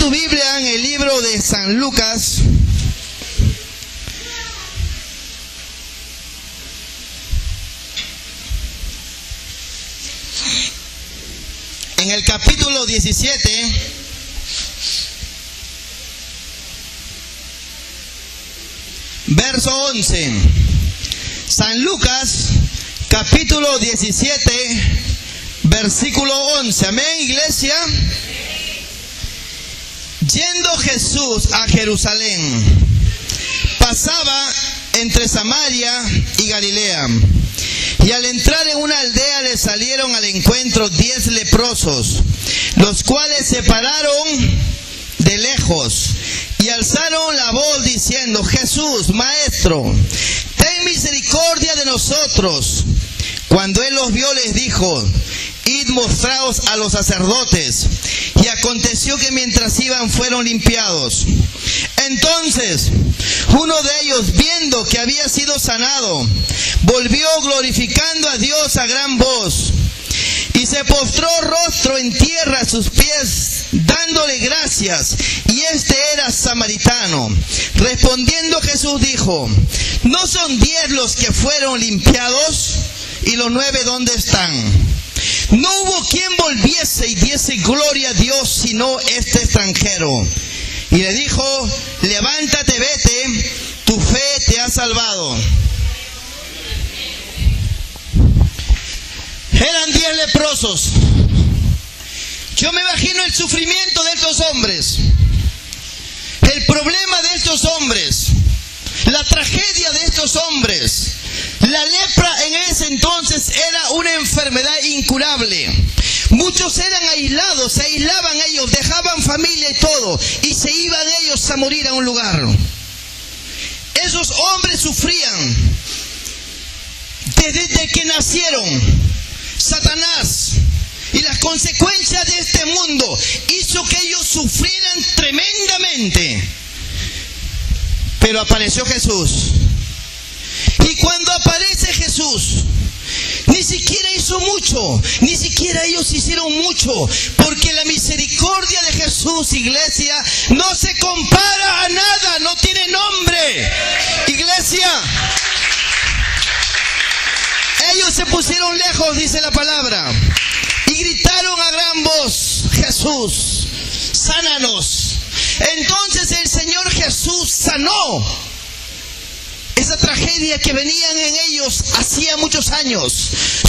tu Biblia en el libro de San Lucas, en el capítulo 17, verso 11. San Lucas, capítulo 17, versículo 11. Amén, iglesia. Yendo Jesús a Jerusalén, pasaba entre Samaria y Galilea. Y al entrar en una aldea le salieron al encuentro 10 leprosos, los cuales se pararon de lejos y alzaron la voz diciendo: Jesús, Maestro, ten misericordia de nosotros. Cuando él los vio, les dijo: Id, mostraos a los sacerdotes. Y aconteció que mientras iban fueron limpiados. Entonces uno de ellos, viendo que había sido sanado, volvió glorificando a Dios a gran voz, y se postró rostro en tierra a sus pies, dándole gracias. Y este era samaritano. Respondiendo Jesús dijo: ¿No son 10 los que fueron limpiados? ¿Y los 9 dónde están? No hubo quien volviese y diese gloria a Dios, sino este extranjero. Y le dijo: levántate, vete, tu fe te ha salvado. Eran 10 leprosos. Yo me imagino el sufrimiento de estos hombres, el problema de estos hombres, la tragedia de estos hombres. La lepra en ese entonces era una enfermedad incurable. Muchos eran aislados, se aislaban ellos, dejaban familia y todo, y se iban ellos a morir a un lugar. Esos hombres sufrían desde que nacieron. Satanás y las consecuencias de este mundo hizo que ellos sufrieran tremendamente. Pero apareció Jesús. Y cuando aparece Jesús, ni siquiera hizo mucho, ni siquiera ellos hicieron mucho, porque la misericordia de Jesús, iglesia, no se compara a nada, no tiene nombre, iglesia. Ellos se pusieron lejos, dice la palabra, y gritaron a gran voz: Jesús, sánanos. Entonces el Señor Jesús sanó esa tragedia que venían en ellos hacía muchos años,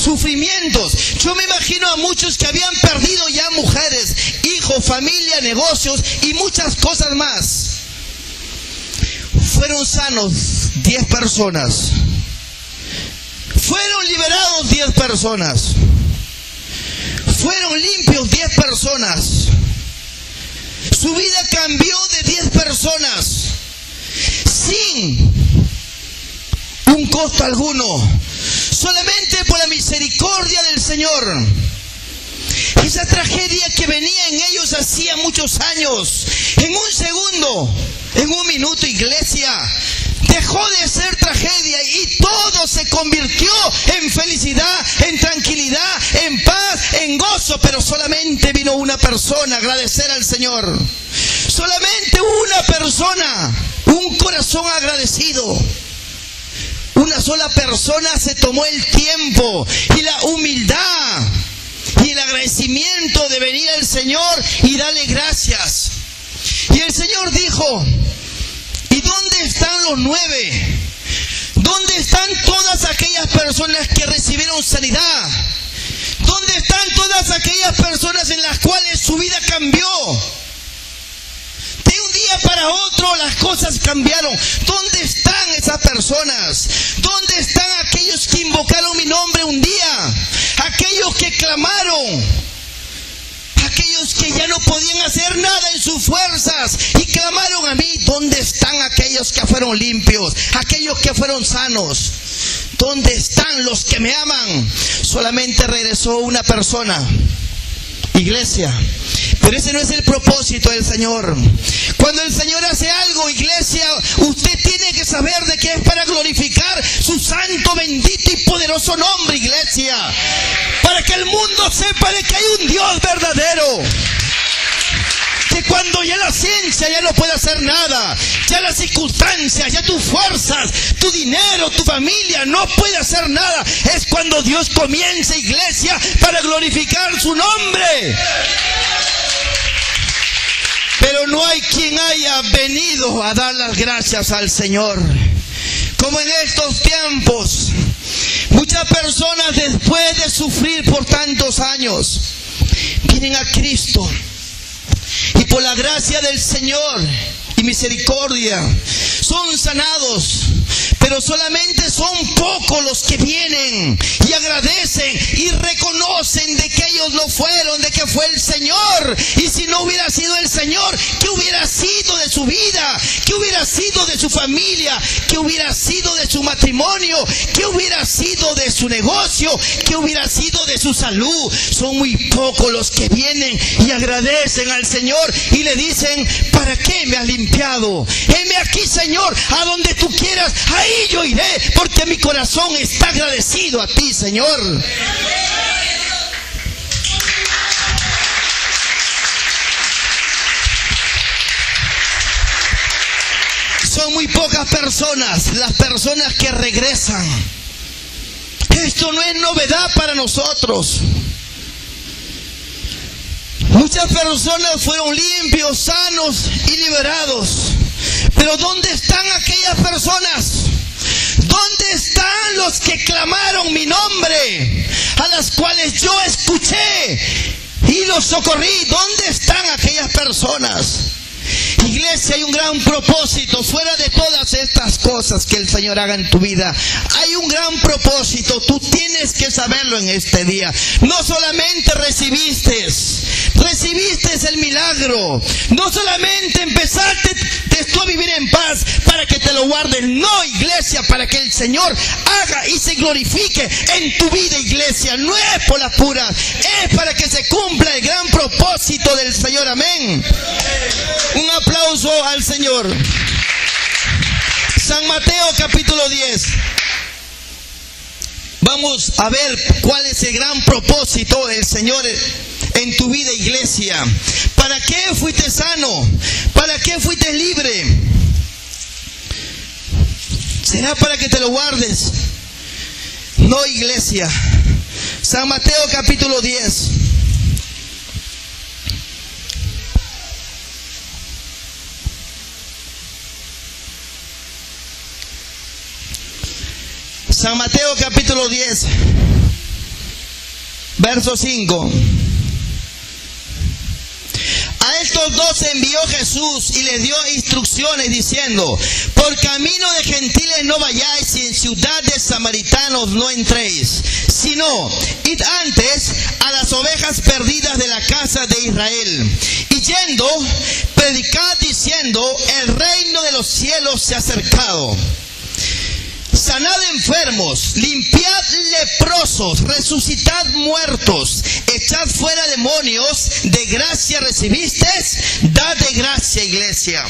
sufrimientos. Yo me imagino a muchos que habían perdido ya mujeres, hijos, familia, negocios y muchas cosas más. Fueron sanos 10 personas. Fueron liberados 10 personas. Fueron limpios 10 personas. Su vida cambió de 10 personas sin un costo alguno, solamente por la misericordia del Señor. Esa tragedia que venía en ellos hacía muchos años, en un segundo, en un minuto, iglesia, dejó de ser tragedia y todo se convirtió en felicidad, en tranquilidad, en paz, en gozo. Pero solamente vino una persona a agradecer al Señor. Solamente una persona, un corazón agradecido. Una sola persona se tomó el tiempo y la humildad y el agradecimiento de venir al Señor y darle gracias. Y el Señor dijo: ¿y dónde están los 9? ¿Dónde están todas aquellas personas que recibieron sanidad? ¿Dónde están todas aquellas personas en las cuales su vida cambió? De un día para otro las cosas cambiaron. ¿Dónde están esas personas? ¿Dónde están aquellos que invocaron mi nombre un día? Aquellos que clamaron. Aquellos que ya no podían hacer nada en sus fuerzas y clamaron a mí. ¿Dónde están aquellos que fueron limpios? Aquellos que fueron sanos. ¿Dónde están los que me aman? Solamente regresó una persona, iglesia. Pero ese no es el propósito del Señor. Cuando el Señor hace algo, iglesia, usted tiene que saber de que es para glorificar su santo, bendito y poderoso nombre, iglesia. Para que el mundo sepa de que hay un Dios verdadero. Que cuando ya la ciencia ya no puede hacer nada, ya las circunstancias, ya tus fuerzas, tu dinero, tu familia no puede hacer nada, es cuando Dios comienza, iglesia, para glorificar su nombre. Pero no hay quien haya venido a dar las gracias al Señor. Como en estos tiempos, muchas personas después de sufrir por tantos años, vienen a Cristo. Y por la gracia del Señor y misericordia, son sanados. Pero solamente son pocos los que vienen y agradecen y reconocen de que ellos lo fueron, de que fue el Señor. Y si no hubiera sido el Señor, ¿qué hubiera sido de su vida? ¿Qué hubiera sido de su familia? ¿Qué hubiera sido de su matrimonio? ¿Qué hubiera sido de su negocio? ¿Qué hubiera sido de su salud? Son muy pocos los que vienen y agradecen al Señor y le dicen: ¿para qué me has limpiado? Heme aquí, Señor, a donde tú quieras, ahí yo iré, porque mi corazón está agradecido a ti, Señor. Son muy pocas personas las personas que regresan. Esto no es novedad para nosotros. Muchas personas fueron limpios, sanos y liberados. Pero ¿dónde están aquellas personas? ¿Dónde están los que clamaron mi nombre? A las cuales yo escuché y los socorrí. ¿Dónde están aquellas personas? Iglesia, hay un gran propósito fuera de todas estas cosas que el Señor haga en tu vida. Hay un gran propósito. Tú tienes que saberlo en este día. No solamente recibiste el milagro. No solamente empezaste tú a vivir en paz para que te lo guardes. No, iglesia, para que el Señor haga y se glorifique en tu vida, iglesia. No es por las puras, es para que se cumpla el gran propósito del Señor. Amén. Un aplauso al Señor. San Mateo capítulo 10. Vamos a ver cuál es el gran propósito del Señor en tu vida, iglesia. ¿Para qué fuiste sano? ¿Para qué fuiste libre? ¿Será para que te lo guardes? No, iglesia. San Mateo capítulo 10. San Mateo capítulo 10, verso 5. A estos dos envió Jesús y les dio instrucciones diciendo: por camino de gentiles no vayáis y en ciudad de samaritanos no entréis, sino id antes a las ovejas perdidas de la casa de Israel. Y yendo, predicad diciendo: el reino de los cielos se ha acercado. Sanad enfermos, limpiad leprosos, resucitad muertos, echad fuera demonios, de gracia recibisteis, dad de gracia, iglesia.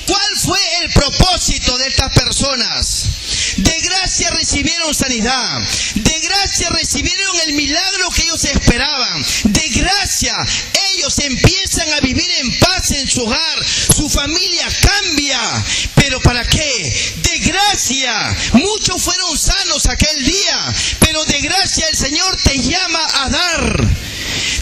¿Cuál fue el propósito de estas personas? De gracia recibieron sanidad, de gracia recibieron el milagro que ellos esperaban, de gracia ellos empiezan a vivir en paz en su hogar, su familia cambia. ¿Pero para qué? De gracia. Muchos fueron sanos aquel día, pero de gracia el Señor te llama a dar.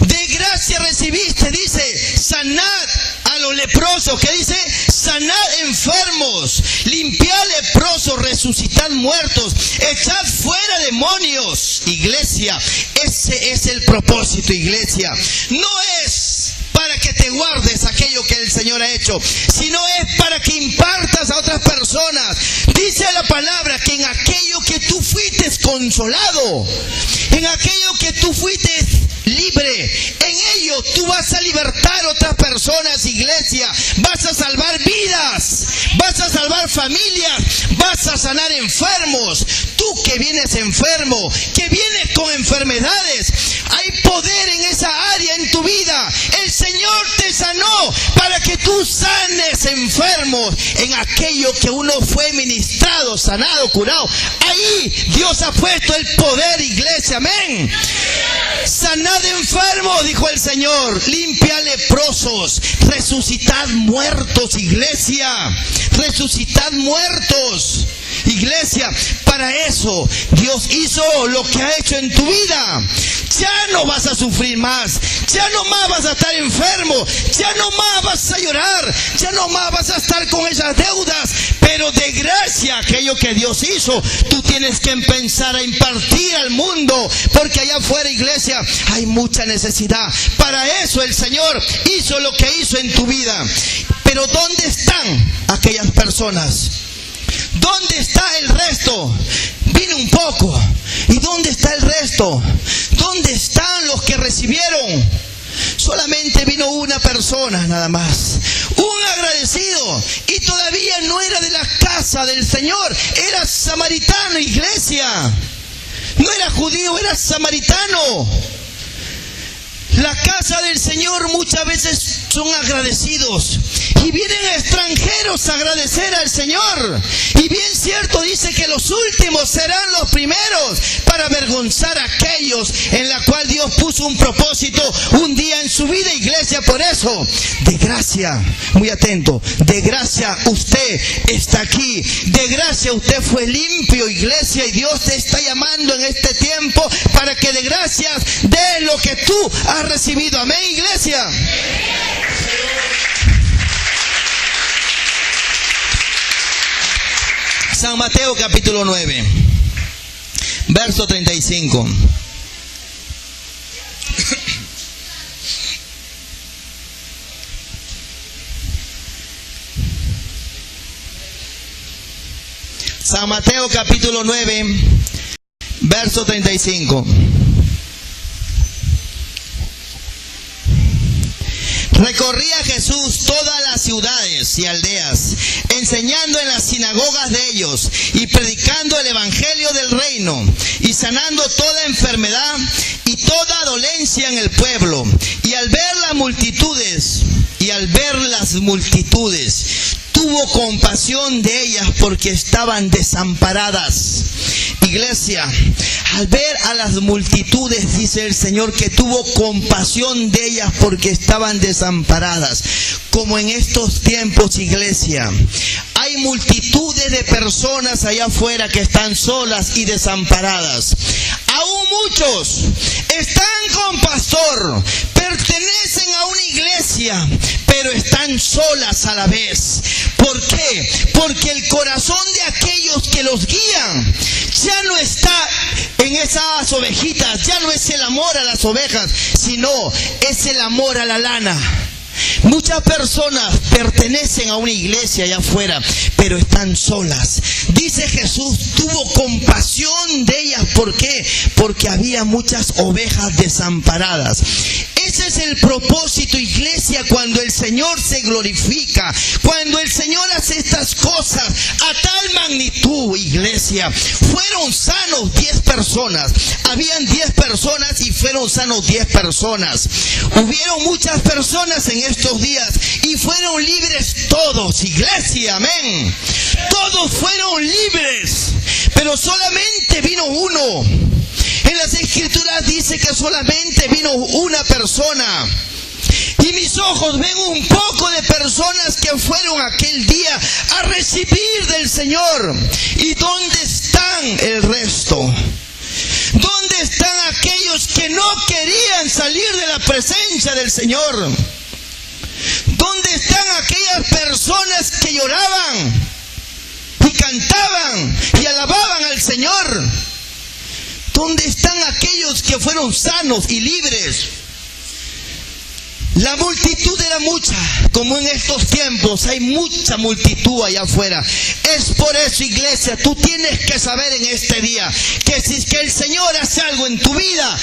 De gracia recibiste, dice: sanad a los leprosos. ¿Qué dice? Sanad enfermos, limpiad leprosos, resucitad muertos, echad fuera demonios. Iglesia, ese es el propósito, iglesia. No es para que te guardes aquello que el Señor ha hecho, sino es para que impartas a otras personas. Dice la palabra que en aquello que tú fuiste consolado, en aquello que tú fuiste libre, en ello tú vas a libertar a otras personas, iglesia. Vas a salvar vidas, vas a salvar familias, vas a sanar enfermos. Tú que vienes enfermo, que vienes con enfermedades, hay poder en esa área en tu vida. El Señor te sanó para que tú sanes enfermos en aquello que uno fue ministrado, sanado, curado. Ahí Dios ha puesto el poder, iglesia. Amén. Sanad enfermos, dijo el Señor. Limpiad leprosos. Resucitad muertos, iglesia. Resucitad muertos. Iglesia, para eso Dios hizo lo que ha hecho en tu vida. Ya no vas a sufrir más, ya no más vas a estar enfermo, ya no más vas a llorar, ya no más vas a estar con esas deudas. Pero de gracia, aquello que Dios hizo, tú tienes que empezar a impartir al mundo, porque allá afuera, iglesia, hay mucha necesidad. Para eso el Señor hizo lo que hizo en tu vida. Pero ¿dónde están aquellas personas? ¿Dónde está el resto? Vino un poco. ¿Y dónde está el resto? ¿Dónde están los que recibieron? Solamente vino una persona nada más. Un agradecido. Y todavía no era de la casa del Señor. Era samaritano, iglesia. No era judío, era samaritano. La casa del Señor muchas veces son agradecidos. Y vienen extranjeros a agradecer al Señor. Y bien cierto dice que los últimos serán los primeros, para avergonzar a aquellos en la cual Dios puso un propósito un día en su vida, iglesia. Por eso, de gracia, muy atento, de gracia usted está aquí. De gracia usted fue limpio, iglesia, y Dios te está llamando en este tiempo para que de gracias des lo que tú has recibido. Amén, iglesia. San Mateo capítulo 9, verso 35. San Mateo capítulo 9, verso 35. Recorría Jesús todas las ciudades y aldeas, enseñando en las sinagogas de ellos y predicando el evangelio del reino y sanando toda enfermedad y toda dolencia en el pueblo. Y al ver las multitudes, tuvo compasión de ellas porque estaban desamparadas. Iglesia, al ver a las multitudes, dice el Señor que tuvo compasión de ellas porque estaban desamparadas. Como en estos tiempos, iglesia, hay multitudes de personas allá afuera que están solas y desamparadas. Aún muchos están con pastor, pertenecen a una iglesia, pero están solas a la vez. ¿Por qué? Porque el corazón de aquellos que los guían ya no está en esas ovejitas, ya no es el amor a las ovejas, sino es el amor a la lana. Muchas personas pertenecen a una iglesia allá afuera, pero están solas. Dice Jesús, tuvo compasión de ellas. ¿Por qué? Porque había muchas ovejas desamparadas. Ese es el propósito, iglesia, cuando el Señor se glorifica, cuando el Señor hace estas cosas a tal magnitud, iglesia. Fueron sanos 10 personas, habían 10 personas y fueron sanos 10 personas. Hubieron muchas personas en estos días y fueron libres todos, iglesia, amén. Todos fueron libres, pero solamente vino uno. En las Escrituras dice que solamente vino una persona. Y mis ojos ven un poco de personas que fueron aquel día a recibir del Señor. ¿Y dónde están el resto? ¿Dónde están aquellos que no querían salir de la presencia del Señor? ¿Dónde están aquellas personas que lloraban y cantaban y alababan al Señor? ¿Dónde están aquellos que fueron sanos y libres? La multitud era mucha, como en estos tiempos hay mucha multitud allá afuera. Es por eso, iglesia, tú tienes que saber en este día que si es que el Señor hace algo en tu vida,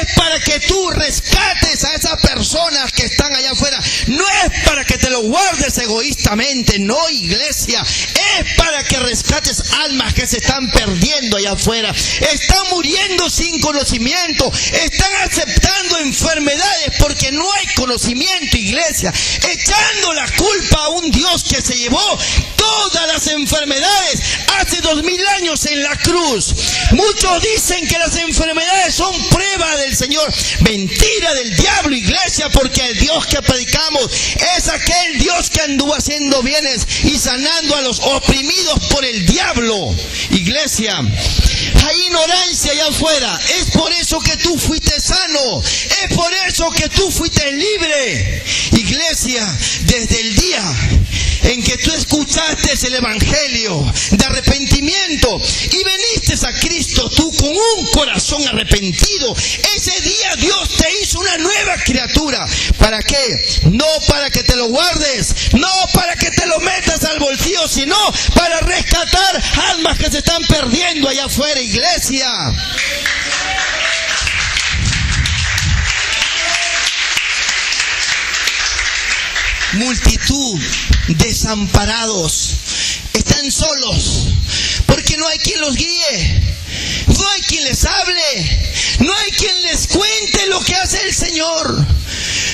es para que tú rescates a esas personas que están allá afuera. No es para que te lo guardes egoístamente, no, iglesia. Es para que rescates almas que se están perdiendo allá afuera. Están muriendo sin conocimiento, están aceptando enfermedades porque no hay conocimiento, iglesia, echando la culpa a un Dios que se llevó todas las enfermedades hace 2000 años en la cruz. Muchos dicen que las enfermedades son prueba del Señor. Mentira del diablo, iglesia, porque el Dios que predicamos es aquel Dios que anduvo haciendo bienes y sanando a los oprimidos por el diablo. Iglesia, hay ignorancia allá afuera. Es por eso que tú fuiste sano. Es por eso que tú fuiste libre. Iglesia, desde el día en que tú escuchaste el evangelio de arrepentimiento y viniste a Cristo, tú con un corazón arrepentido, ese día Dios te hizo una nueva criatura. ¿Para qué? No para que te lo guardes, no para que te lo metas al bolsillo, sino para rescatar almas que se están perdiendo allá afuera, iglesia. Multitud desamparados están solos porque no hay quien los guíe, no hay quien les hable, no hay quien les cuente lo que hace el Señor.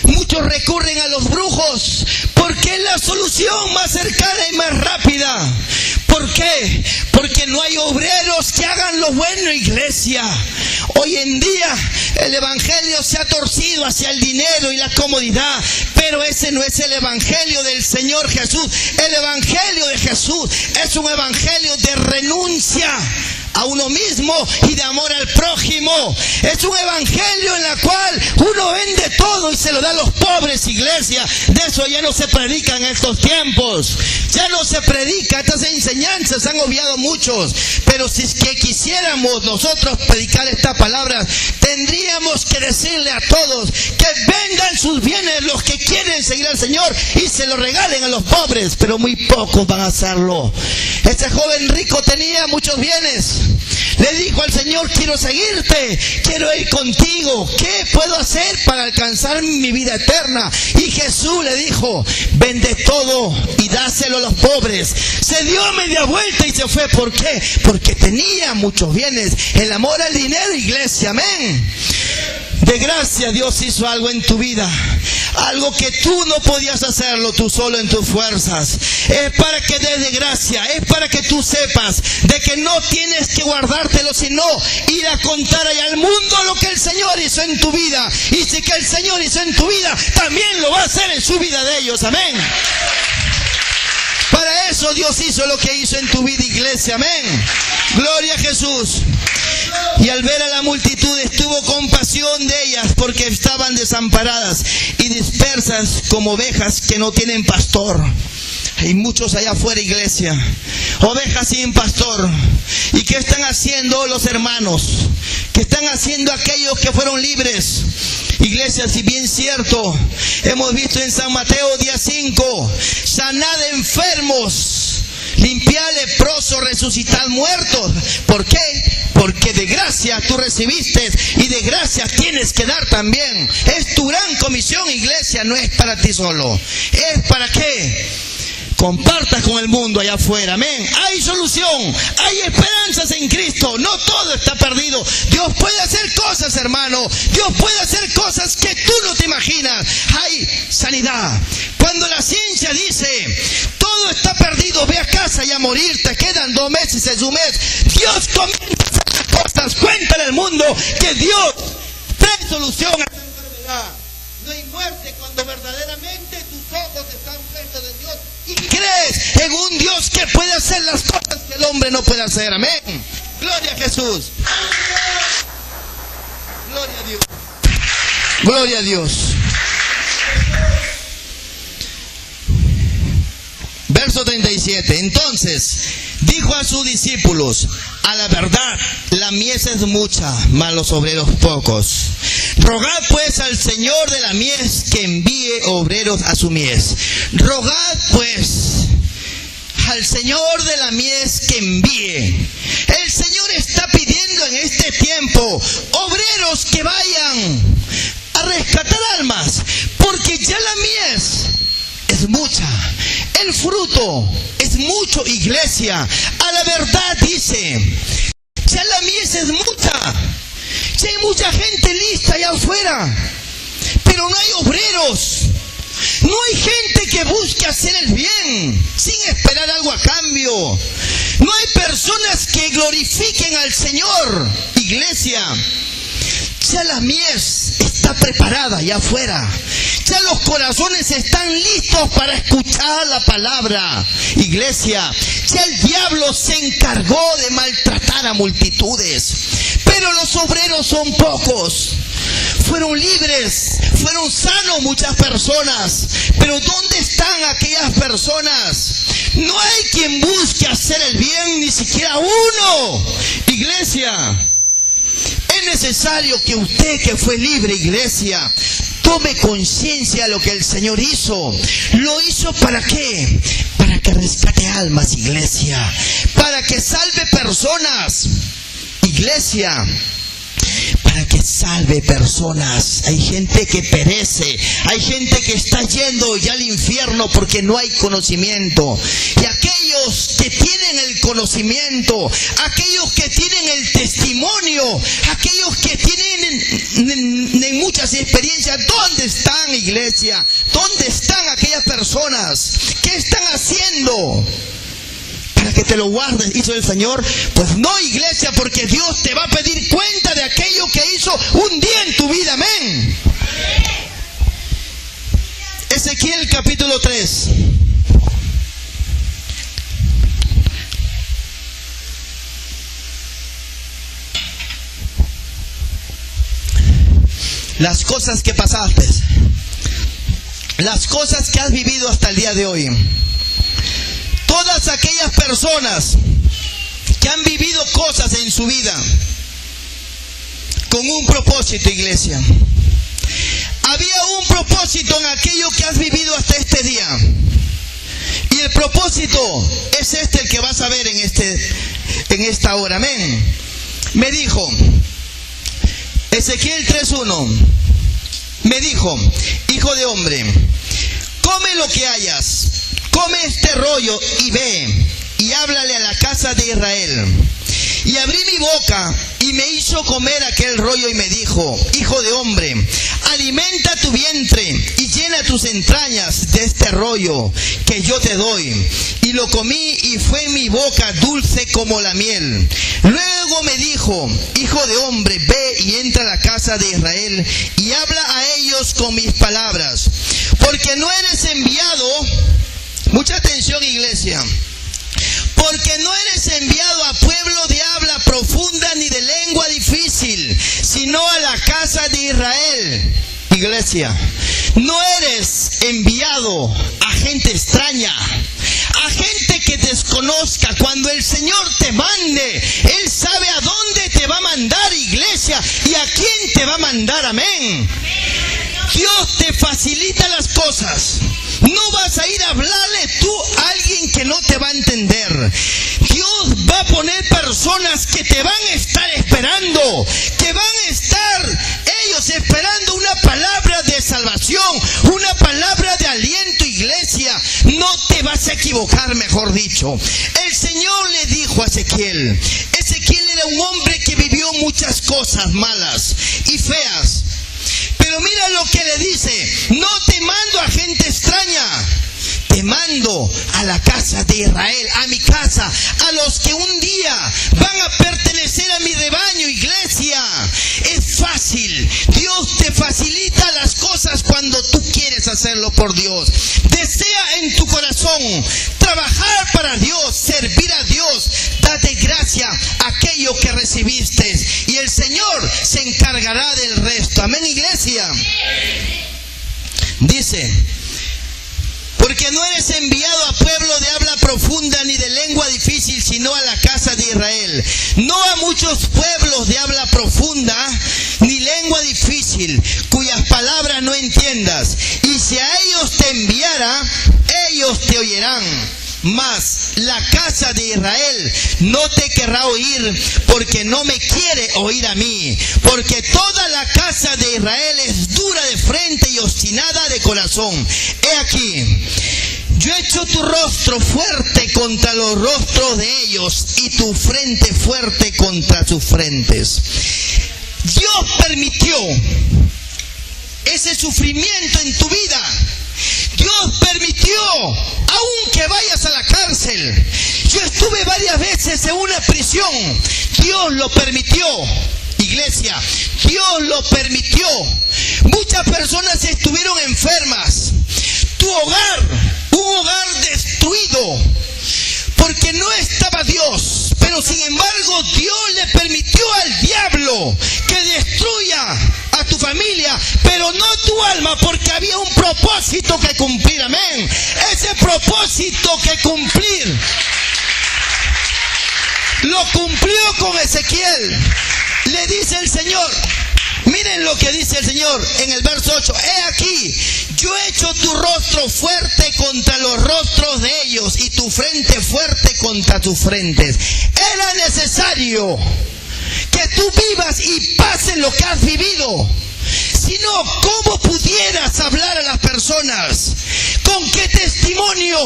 Muchos recurren a los brujos porque es la solución más cercana y más rápida. ¿Por qué? Porque no hay obreros que hagan lo bueno, iglesia. Hoy en día el evangelio se ha torcido hacia el dinero y la comodidad, pero ese no es el evangelio del Señor Jesús. El evangelio de Jesús es un evangelio de renuncia a uno mismo y de amor al prójimo. Es un evangelio en la cual uno vende todo y se lo da a los pobres, iglesia. De eso ya no se predica en estos tiempos. Ya no se predica, estas enseñanzas han obviado muchos. Pero si es que quisiéramos nosotros predicar esta palabra, tendríamos que decirle a todos que vendan sus bienes los que quieren seguir al Señor y se lo regalen a los pobres, pero muy pocos van a hacerlo. Este joven rico tenía muchos bienes. Le dijo al Señor: quiero seguirte, quiero ir contigo. ¿Qué puedo hacer para alcanzar mi vida eterna? Y Jesús le dijo: vende todo y dáselo a los pobres. Se dio media vuelta y se fue. ¿Por qué? Porque tenía muchos bienes. El amor al dinero, iglesia, amén. De gracia Dios hizo algo en tu vida, algo que tú no podías hacerlo tú solo en tus fuerzas. Es para que des de gracia, es para que tú sepas de que no tienes que guardártelo, sino ir a contar allá al mundo lo que el Señor hizo en tu vida. Y si que el Señor hizo en tu vida, también lo va a hacer en su vida de ellos, amén. Para eso Dios hizo lo que hizo en tu vida, iglesia, amén. Gloria a Jesús. Y al ver a la multitud tuvo compasión de ellas, porque estaban desamparadas y dispersas como ovejas que no tienen pastor. Hay muchos allá afuera, iglesia, ovejas sin pastor. ¿Y qué están haciendo los hermanos? ¿Qué están haciendo aquellos que fueron libres? Iglesia, si bien cierto, hemos visto en San Mateo día 5, sanad enfermos, limpiad leprosos, resucitad muertos. ¿Por qué? Porque de gracia tú recibiste y de gracia tienes que dar también. Es tu gran comisión, iglesia, no es para ti solo. ¿Es para qué? Compartas con el mundo allá afuera, amén. Hay solución, hay esperanzas en Cristo, no todo está perdido. Dios puede hacer cosas, hermano. Dios puede hacer cosas que tú no te imaginas. Hay sanidad. Cuando la ciencia dice todo está perdido, ve a casa y a morir, te quedan 2 meses, es un mes, Dios comienza a hacer las cosas. Cuéntale al mundo que Dios trae solución a esta enfermedad. No hay muerte cuando verdaderamente tus ojos están frente de Dios y crees en un Dios que puede hacer las cosas que el hombre no puede hacer. Amén. Gloria a Jesús. Gloria a Dios. Gloria a Dios. Verso 37. Entonces dijo a sus discípulos: a la verdad, la mies es mucha, mas los obreros pocos. Rogad pues al Señor de la mies que envíe obreros a su mies. Rogad pues al Señor de la mies que envíe. El Señor está pidiendo en este tiempo obreros que vayan a rescatar almas, porque ya la mies es mucha, el fruto es mucho, iglesia. A la verdad dice, ya la mies es mucha. Ya hay mucha gente lista allá afuera, pero no hay obreros. No hay gente que busque hacer el bien sin esperar algo a cambio. No hay personas que glorifiquen al Señor, iglesia. Ya la mies está preparada allá afuera. Ya los corazones están listos para escuchar la palabra. Iglesia, ya el diablo se encargó de maltratar a multitudes. Pero los obreros son pocos. Fueron libres, fueron sanos muchas personas. Pero ¿dónde están aquellas personas? No hay quien busque hacer el bien, ni siquiera uno. Iglesia, es necesario que usted, que fue libre, iglesia, tome conciencia de lo que el Señor hizo. ¿Lo hizo para qué? Para que rescate almas, iglesia. Para que salve personas, iglesia. Para que salve personas. Hay gente que perece, hay gente que está yendo ya al infierno porque no hay conocimiento. Y aquellos que tienen el conocimiento, aquellos que tienen el testimonio, aquellos que tienen muchas experiencias, ¿dónde están, iglesia? ¿Dónde están aquellas personas? ¿Qué están haciendo? Para que te lo guardes, hizo el Señor. Pues no, iglesia, porque Dios te va a pedir cuenta de aquello que hizo un día en tu vida. Amén. Ezequiel capítulo 3. Las cosas que pasaste, las cosas que has vivido hasta el día de hoy. Todas aquellas personas que han vivido cosas en su vida con un propósito, iglesia. Había un propósito en aquello que has vivido hasta este día. Y el propósito es el que vas a ver en esta hora. Amén. Me dijo, Ezequiel 3:1, me dijo: hijo de hombre, come lo que hayas. Come este rollo y ve y háblale a la casa de Israel. Y abrí mi boca y me hizo comer aquel rollo y me dijo: hijo de hombre, alimenta tu vientre y llena tus entrañas de este rollo que yo te doy. Y lo comí y fue en mi boca dulce como la miel. Luego me dijo: hijo de hombre, ve y entra a la casa de Israel y habla a ellos con mis palabras. Porque no eres enviado. Mucha atención, iglesia. Porque no eres enviado a pueblo de habla profunda ni de lengua difícil, sino a la casa de Israel. Iglesia, no eres enviado a gente extraña, a gente que desconozca. Cuando el Señor te mande, Él sabe a dónde te va a mandar, iglesia, y a quién te va a mandar. Amén. Dios te facilita las cosas. No vas a ir a hablarle tú a alguien que no te va a entender. Dios va a poner personas que te van a estar esperando, que van a estar ellos esperando una palabra de salvación, una palabra de aliento, iglesia. No te vas a equivocar, mejor dicho. El Señor le dijo a Ezequiel. Ezequiel era un hombre que vivió muchas cosas malas y feas. Pero mira lo que le dice: no te mando a gente extraña, te mando a la casa de Israel, a mi casa, a los que un día van a pertenecer a mi rebaño, iglesia. Es fácil, Dios te facilita las cosas cuando tú quieres hacerlo por Dios. Desea en tu corazón trabajar para Dios, servir a Dios. Date gracia a aquello que recibiste y el Señor se encargará del resto. Amén, iglesia. Dice: porque no eres enviado a pueblo de habla profunda ni de lengua difícil, sino a la casa de Israel. No a muchos pueblos de habla profunda ni lengua difícil, cuyas palabras no entiendas. Y si a ellos te enviara, ellos te oirán. Mas la casa de Israel no te querrá oír, porque no me quiere oír a mí. Porque toda la casa de Israel es dura de frente y obstinada de corazón. He aquí, yo he hecho tu rostro fuerte contra los rostros de ellos, y tu frente fuerte contra sus frentes. Dios permitió ese sufrimiento en tu vida. Dios permitió, aun que vayas a la cárcel. Yo estuve varias veces en una prisión. Dios lo permitió, iglesia. Dios lo lo permitió. Muchas personas estuvieron enfermas. Tu hogar, un hogar destruido, porque no estaba Dios. Pero sin embargo, Dios le permitió al diablo que destruya a tu familia, pero no tu alma, porque había un propósito que cumplir. Amén. Ese propósito que cumplir lo cumplió con Ezequiel. Le dice el Señor, miren lo que dice el Señor en el verso 8. He aquí, yo he hecho tu rostro fuerte contra los rostros de ellos y tu frente fuerte contra tus frentes. Era necesario que tú vivas y pases lo que has vivido. Si no, ¿cómo pudieras hablar a las personas? ¿Con qué testimonio?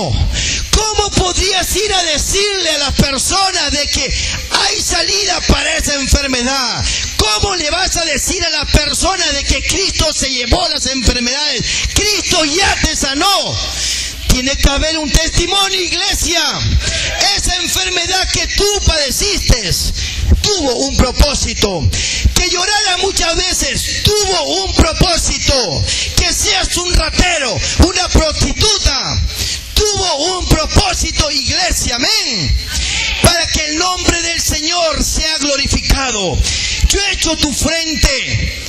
¿Cómo podrías ir a decirle a las personas de que hay salida para esa enfermedad? ¿Cómo le vas a decir a las personas de que Cristo se llevó las enfermedades? Cristo ya te sanó. Tiene que haber un testimonio, iglesia. Esa enfermedad que tú padeciste tuvo un propósito. Que llorara muchas veces tuvo un propósito. Que seas un ratero, una prostituta, tuvo un propósito, iglesia. Amén. Para que el nombre del Señor sea glorificado. Yo he hecho tu frente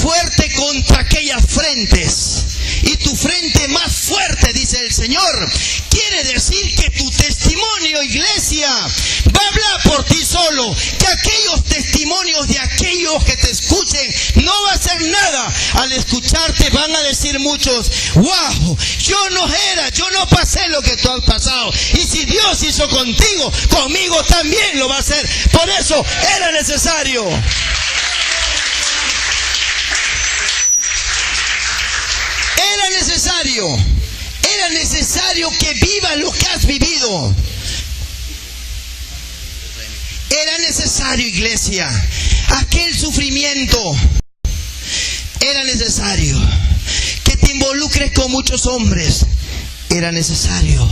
fuerte contra aquellas frentes y tu frente más fuerte, dice el Señor. Quiere decir que tu testimonio, iglesia, va a hablar por ti solo. Que aquellos testimonios de aquellos que te escuchen no va a hacer nada. Al escucharte van a decir muchos: wow, yo no pasé lo que tú has pasado. Y si Dios hizo contigo, conmigo también lo va a hacer. Por eso era necesario. Era necesario que vivas lo que has vivido. Era necesario, iglesia, aquel sufrimiento. Era necesario que te involucres con muchos hombres. Era necesario,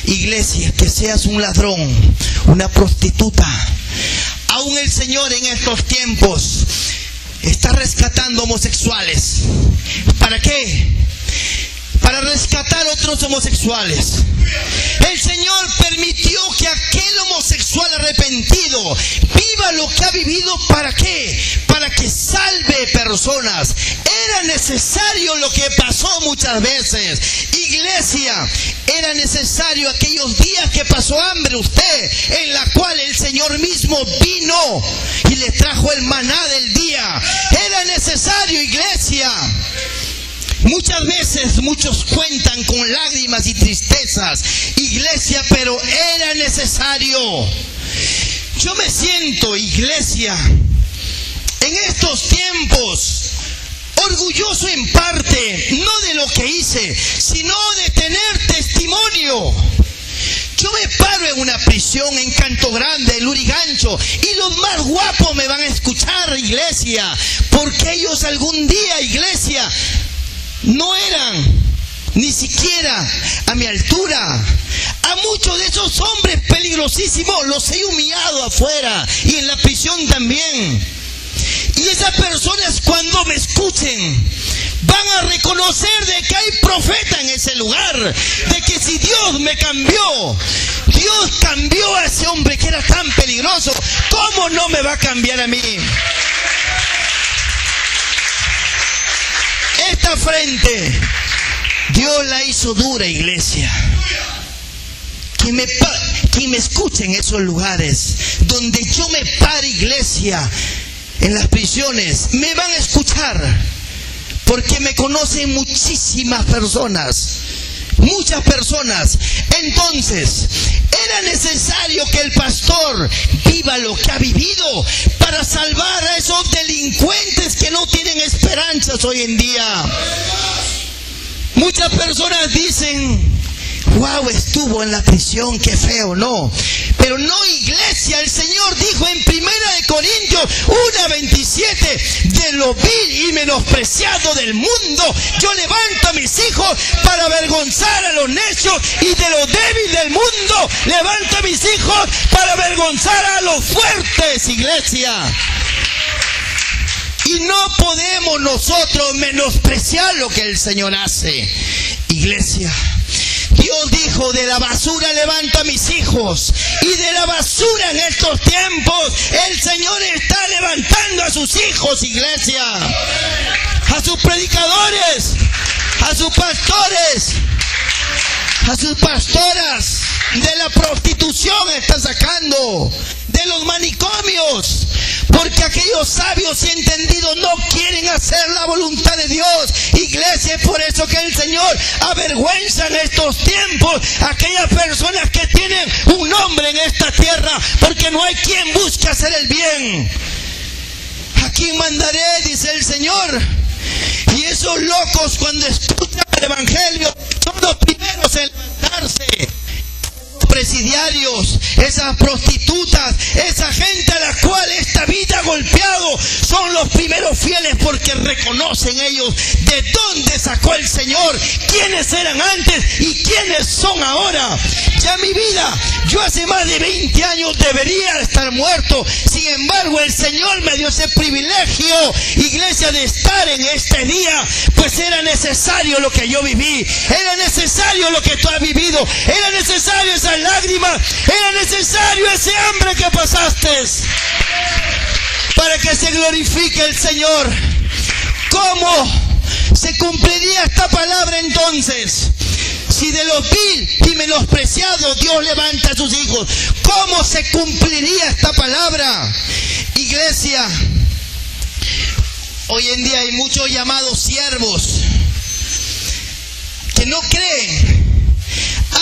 iglesia, que seas un ladrón, una prostituta. Aún el Señor en estos tiempos está rescatando homosexuales. ¿Para qué? Para rescatar otros homosexuales. El Señor permitió que aquel homosexual arrepentido viva lo que ha vivido. ¿Para qué? Para que salve personas. Era necesario lo que pasó muchas veces. Iglesia, era necesario aquellos días que pasó hambre usted, en la cual el Señor mismo vino y le trajo el maná del día. Era necesario, iglesia. Muchas veces muchos cuentan con lágrimas y tristezas, iglesia, pero era necesario. Yo me siento, iglesia, en estos tiempos orgulloso en parte, no de lo que hice, sino de tener testimonio. Yo me paro en una prisión en Canto Grande, Lurigancho, y los más guapos me van a escuchar, iglesia, porque ellos algún día, iglesia, no eran ni siquiera a mi altura. A muchos de esos hombres peligrosísimos los he humillado afuera y en la prisión también. Y esas personas, cuando me escuchen, van a reconocer de que hay profeta en ese lugar, de que si Dios me cambió, Dios cambió a ese hombre que era tan peligroso, ¿cómo no me va a cambiar a mí? Esta frente Dios la hizo dura, iglesia. Que me escuche en esos lugares donde yo me pare, iglesia, en las prisiones, me van a escuchar, porque me conocen muchísimas personas, muchas personas. Entonces era necesario que el pastor viva lo que ha vivido para salvar a esos delincuentes que no tienen esperanzas hoy en día. Muchas personas dicen: wow, estuvo en la prisión, qué feo. No, pero no, iglesia. El Señor dijo en 1 Corintios 1:27: de lo vil y menospreciado del mundo yo levanto a mis hijos para avergonzar a los necios, y de lo débil del mundo levanto a mis hijos para avergonzar a los fuertes, iglesia. Y no podemos nosotros menospreciar lo que el Señor hace. Iglesia, Dios dijo, de la basura levanto a mis hijos. Y de la basura en estos tiempos el Señor está levantando a sus hijos, iglesia. A sus predicadores, a sus pastores, a sus pastoras. De la prostitución está sacando, de los manicomios, porque aquellos sabios y entendidos no quieren hacer la voluntad de Dios. Iglesia, es por eso que el Señor avergüenza en estos tiempos a aquellas personas que tienen un nombre en esta tierra, porque no hay quien busque hacer el bien. ¿A quién mandaré?, dice el Señor. Y esos locos, cuando escuchan el Evangelio, son los primeros en levantarse. Presidiarios, esas prostitutas, esa gente a la cual esta vida ha golpeado, son los primeros fieles, porque reconocen ellos de dónde sacó el Señor, quiénes eran antes y quiénes son ahora. Ya mi vida, yo hace más de 20 años debería estar muerto, sin embargo el Señor me dio ese privilegio, iglesia, de estar en este día, pues era necesario lo que yo viví, era necesario lo que tú has vivido, era necesario esas lágrimas, era necesario ese hambre que pasaste, para que se glorifique el Señor. ¿Cómo se cumpliría esta palabra entonces? Si de los vil y menospreciados Dios levanta a sus hijos, ¿cómo se cumpliría esta palabra? Iglesia, hoy en día hay muchos llamados siervos que no creen.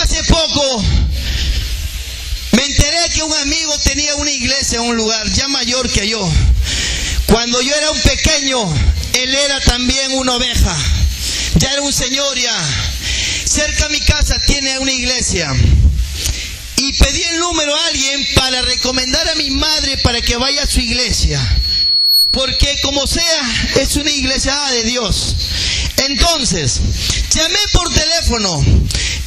Hace poco me enteré que un amigo tenía una iglesia en un lugar ya mayor que yo. Cuando yo era un pequeño, él era también una oveja. Ya era un señor ya. Cerca a mi casa tiene una iglesia. Y pedí el número a alguien para recomendar a mi madre para que vaya a su iglesia. Porque como sea, es una iglesia de Dios. Entonces, llamé por teléfono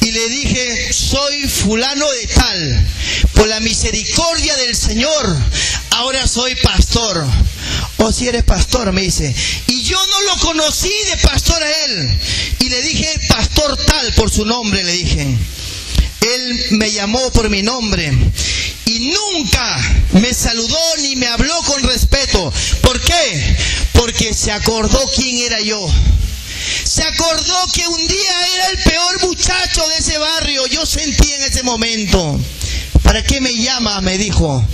y le dije, soy fulano de tal. Por la misericordia del Señor, ahora soy pastor. O si eres pastor, me dice. Y yo no lo conocí de pastor a él. Y le dije, pastor tal, por su nombre, le dije. Él me llamó por mi nombre. Y nunca me saludó ni me habló con respeto. ¿Por qué? Porque se acordó quién era yo. Se acordó que un día era el peor muchacho de ese barrio. Yo sentí en ese momento. ¿Para qué me llama?, me dijo.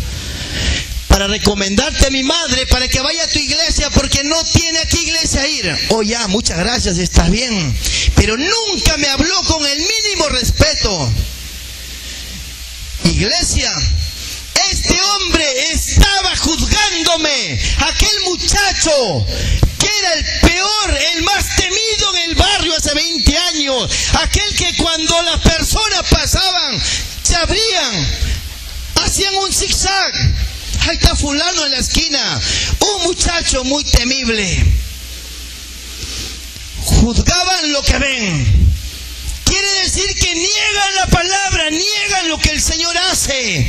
Para recomendarte a mi madre para que vaya a tu iglesia, porque no tiene a qué iglesia ir. Oh, ya, muchas gracias, estás bien. Pero nunca me habló con el mínimo respeto. Iglesia, este hombre estaba juzgándome. Aquel muchacho que era el peor, el más temido en el barrio hace 20 años. Aquel que cuando las personas pasaban, se abrían, hacían un zigzag. Ahí está fulano en la esquina. Un muchacho muy temible. Juzgaban lo que ven. Quiere decir que niegan la palabra, niegan lo que el Señor hace.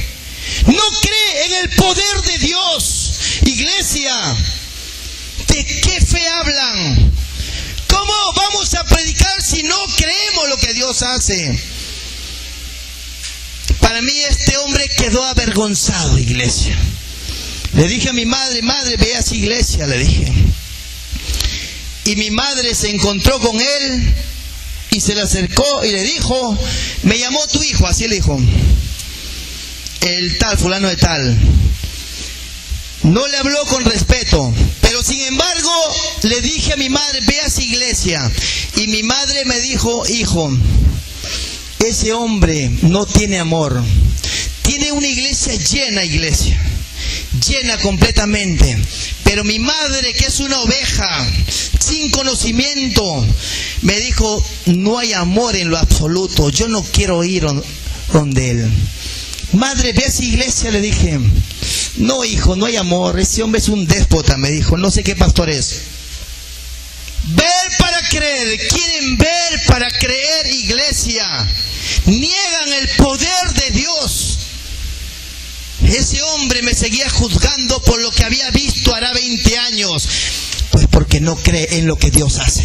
No cree en el poder de Dios. Iglesia, ¿de qué fe hablan? ¿Cómo vamos a predicar si no creemos lo que Dios hace? Para mí este hombre quedó avergonzado, iglesia. Le dije a mi madre, madre, ve a esa iglesia, le dije. Y mi madre se encontró con él y se le acercó y le dijo, me llamó tu hijo, así le dijo, el tal, fulano de tal. No le habló con respeto, pero sin embargo le dije a mi madre, ve a esa iglesia. Y mi madre me dijo, hijo, ese hombre no tiene amor. Tiene una iglesia llena, iglesia. Llena completamente. Pero mi madre, que es una oveja, sin conocimiento, me dijo, no hay amor en lo absoluto. Yo no quiero ir donde él. Madre, ve a esa iglesia, le dije. No, hijo, no hay amor. Ese hombre es un déspota, me dijo. No sé qué pastor es. Ver para creer. Quieren ver para creer, iglesia. Niegan el poder de Dios. Ese hombre me seguía juzgando por lo que había visto hará 20 años. Pues porque no cree en lo que Dios hace.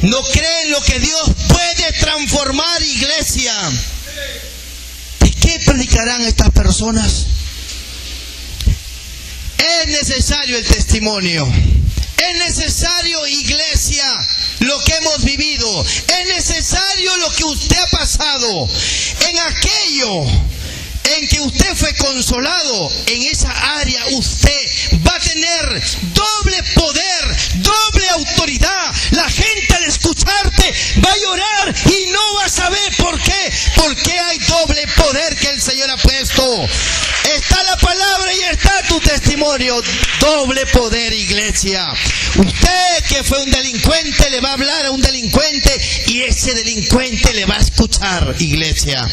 No cree en lo que Dios puede transformar, iglesia. ¿De qué predicarán estas personas? Es necesario el testimonio. Es necesario, iglesia, lo que hemos vivido. Es necesario lo que usted ha pasado. En aquello en que usted fue consolado, en esa área usted va a tener doble poder, doble autoridad. La gente al escucharte va a llorar y no va a saber por qué. Porque hay doble poder que el Señor ha puesto. Está la palabra y está tu testimonio. Doble poder, iglesia. Usted que fue un delincuente le va a hablar a un delincuente y ese delincuente le va a escuchar, iglesia.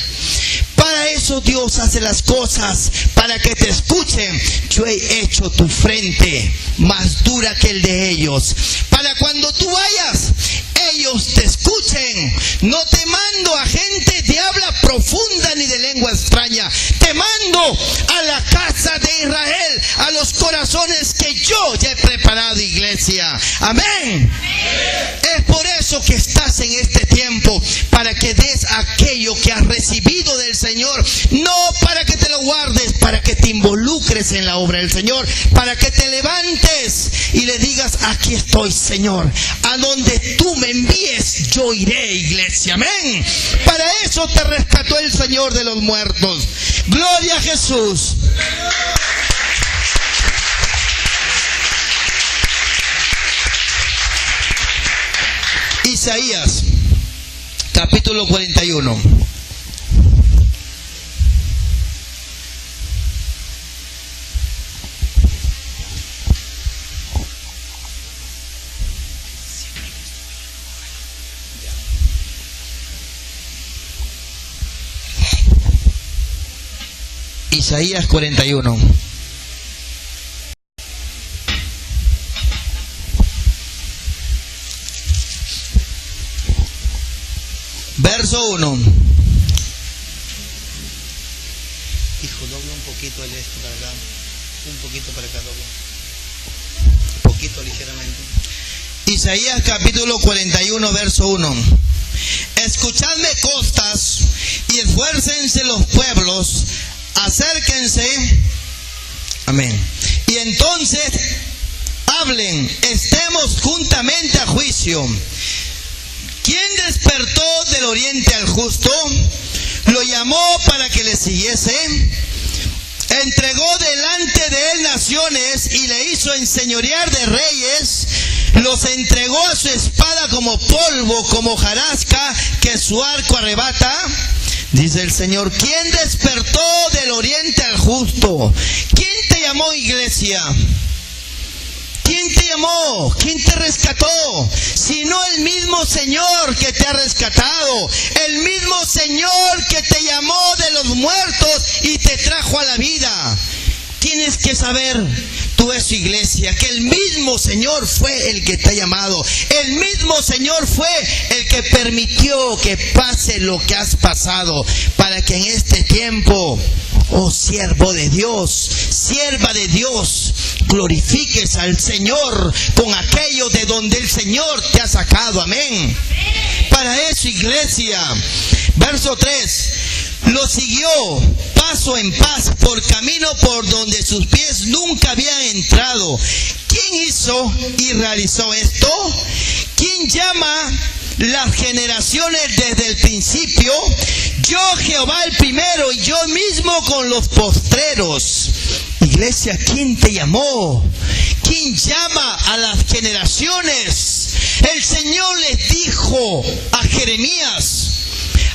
Para eso Dios hace las cosas, para que te escuchen. Yo he hecho tu frente más dura que el de ellos, para cuando tú vayas, ellos te escuchen. No te mando a gente de habla profunda ni de lengua extraña. Te mando a la casa de Israel, a los corazones que yo ya he preparado, iglesia. Amén. Es por eso que estás en este tiempo, para que des aquello que has recibido del Señor. No para que te lo guardes, para que te involucres en la obra del Señor, para que te levantes y le digas: aquí estoy, Señor, a donde tú me envíes yo iré, iglesia. Amén. Para eso te rescató el Señor de los muertos. Gloria a Jesús. Isaías capítulo 41. Isaías 41. Verso 1. Hijo, dobla un poquito el este para acá. Un poquito para acá, dobla. Un poquito ligeramente. Isaías capítulo 41, verso 1. Escuchadme, costas, y esfuércense los pueblos. Acérquense. Amén. Y entonces hablen, estemos juntamente a juicio. ¿Quién despertó del oriente al justo? Lo llamó para que le siguiese. Entregó delante de él naciones y le hizo enseñorear de reyes. Los entregó a su espada como polvo, como hojarasca que su arco arrebata. Dice el Señor: ¿quién despertó del oriente al justo? ¿Quién te llamó, iglesia? ¿Quién te llamó? ¿Quién te rescató? Si no el mismo Señor que te ha rescatado, el mismo Señor que te llamó de los muertos y te trajo a la vida. Tienes que saber, tú es su iglesia, que el mismo Señor fue el que te ha llamado. El mismo Señor fue el que permitió que pase lo que has pasado, para que en este tiempo, oh siervo de Dios, sierva de Dios, glorifiques al Señor con aquello de donde el Señor te ha sacado. Amén. Para eso, iglesia. Verso 3. Lo siguió paso en paso por camino por donde sus pies nunca habían entrado. ¿Quién hizo y realizó esto? ¿Quién llama las generaciones desde el principio? Yo, Jehová el primero, y yo mismo con los postreros. Iglesia, ¿quién te llamó? ¿Quién llama a las generaciones? El Señor les dijo a Jeremías: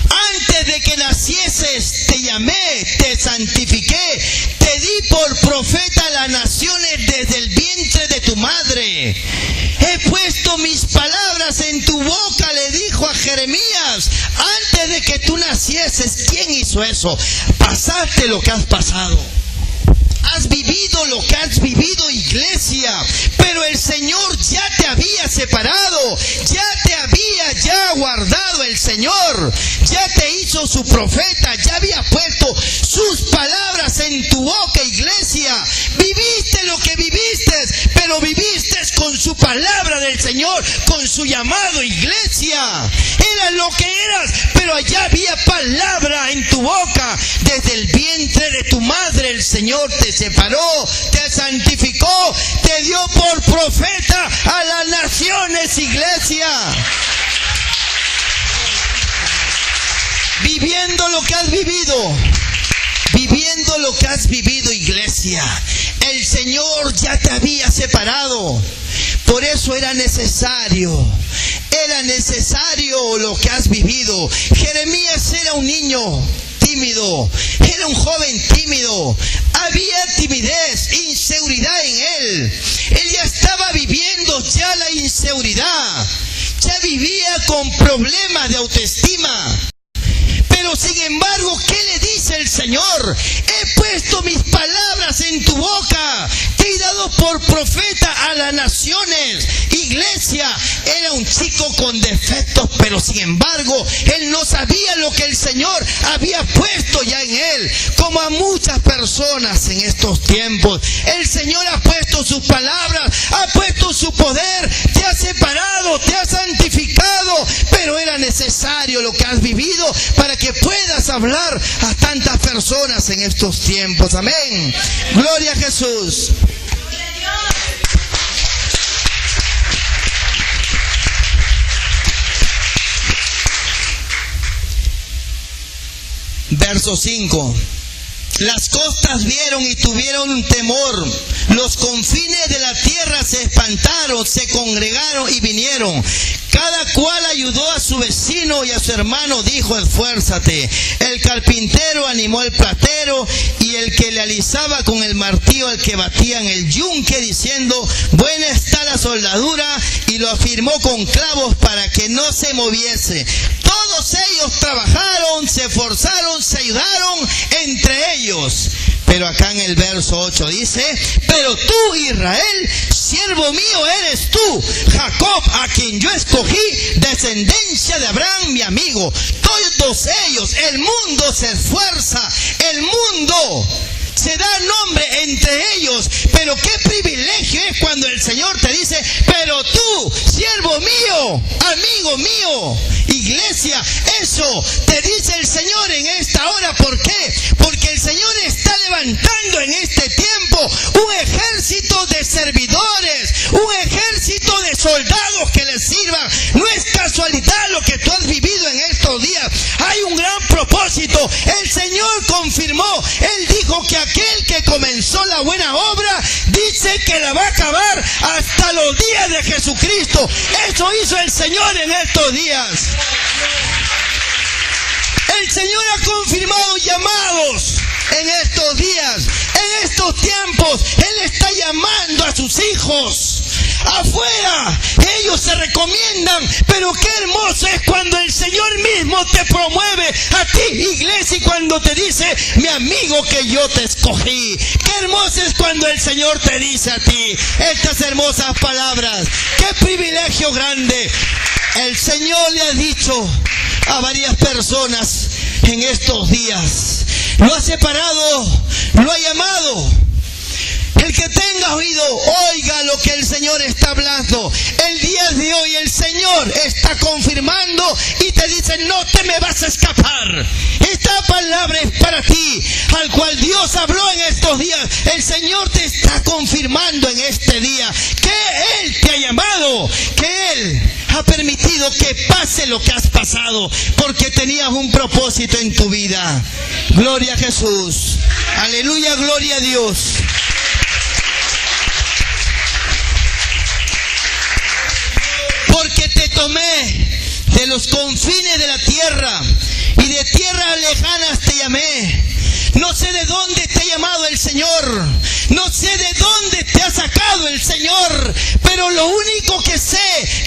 antes de que nacieses te llamé, te santifiqué, te di por profeta a las naciones desde el vientre de tu madre. He puesto mis palabras en tu boca, le dijo a Jeremías, antes de que tú nacieses. ¿Quién hizo eso? Pasaste lo que has pasado. Has vivido lo que has vivido, iglesia, pero el Señor ya te había separado, ya te había guardado el Señor, ya te hizo su profeta, ya había puesto sus palabras en tu boca, iglesia. Viviste lo que viviste, pero pero viviste con su palabra del Señor, con su llamado, iglesia. Eras lo que eras, pero allá había palabra en tu boca. Desde el vientre de tu madre el Señor te separó, te santificó, te dio por profeta a las naciones, iglesia. Viviendo lo que has vivido, iglesia, el Señor ya te había separado. Por eso era necesario lo que has vivido. Jeremías era un niño tímido, era un joven tímido, había timidez, inseguridad en él. Él ya estaba viviendo ya la inseguridad, ya vivía con problemas de autoestima. Pero sin embargo, ¿qué le dice el Señor? He puesto mis palabras en tu boca, te he dado por profeta a las naciones. Iglesia, era un chico con defectos, pero sin embargo, él no sabía lo que el Señor había puesto ya en él. Como a muchas personas en estos tiempos, el Señor ha puesto sus palabras, ha puesto su poder, te ha separado, te ha santificado, pero era necesario lo que has vivido para que puedas hablar a tantas personas en estos tiempos. Amén. Gloria a Jesús. Verso 5. Las costas vieron y tuvieron temor. Los confines de la tierra se espantaron, se congregaron y vinieron. Cada cual ayudó a su vecino y a su hermano, dijo: esfuérzate. El carpintero animó al platero, y el que le alisaba con el martillo al que batía en el yunque, diciendo: buena está la soldadura, y lo afirmó con clavos para que no se moviese. Todos ellos trabajaron, se esforzaron, se ayudaron entre ellos. Pero acá en el verso 8 dice: pero tú, Israel, siervo mío eres tú, Jacob, a quien yo escogí, descendencia de Abraham, mi amigo. Todos ellos, el mundo se esfuerza, el mundo se da nombre entre ellos, pero qué privilegio es cuando el Señor te dice: pero tú, siervo mío, amigo mío. Iglesia, eso te dice el Señor en esta hora. ¿Por qué? Porque el Señor está levantando en este tiempo un ejército de servidores, un ejército de soldados que les sirvan. No es casualidad lo que tú has vivido en estos días. Hay un gran propósito. El Señor confirmó. Él dijo que aquel que comenzó la buena obra, dice que la va a acabar hasta los días de Jesucristo. Eso hizo el Señor en estos días. El Señor ha confirmado llamados en estos días, en estos tiempos. Él está llamando a sus hijos. Afuera ellos se recomiendan, pero qué hermoso es cuando el Señor mismo te promueve a ti, iglesia, y cuando te dice: mi amigo, que yo te escogí. Qué hermoso es cuando el Señor te dice a ti estas hermosas palabras. Qué privilegio grande. El Señor le ha dicho a varias personas en estos días, lo ha separado, lo ha llamado. El que tenga oído, oiga lo que el Señor está hablando. El día de hoy el Señor está confirmando y te dice: no te me vas a escapar. Esta palabra es para ti, al cual Dios habló en estos días. El Señor te está confirmando en este día que Él te ha llamado, que Él ha permitido que pase lo que has pasado, porque tenías un propósito en tu vida. Gloria a Jesús. Aleluya, gloria a Dios. Porque te tomé de los confines de la tierra, y de tierras lejanas te llamé. No sé de dónde te ha llamado el Señor, no sé de dónde te ha sacado el Señor, pero lo único que sé,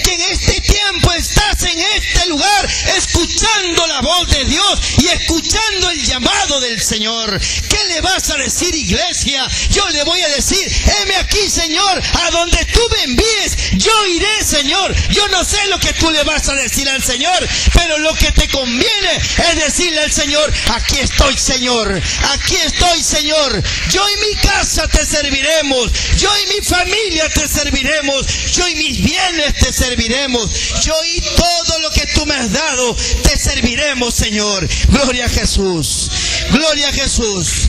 que en este tiempo estás en este lugar escuchando escuchando la voz de Dios y escuchando el llamado del Señor. ¿Qué le vas a decir, iglesia? Yo le voy a decir, heme aquí, Señor, a donde tú me envíes, yo iré, Señor. Yo no sé lo que tú le vas a decir al Señor, pero lo que te conviene es decirle al Señor, aquí estoy, Señor, aquí estoy, Señor. Yo y mi casa te serviremos, yo y mi familia te serviremos, yo y mis bienes te serviremos, yo y todo lo que tú me has dado te serviremos, Señor. Gloria a Jesús, gloria a Jesús.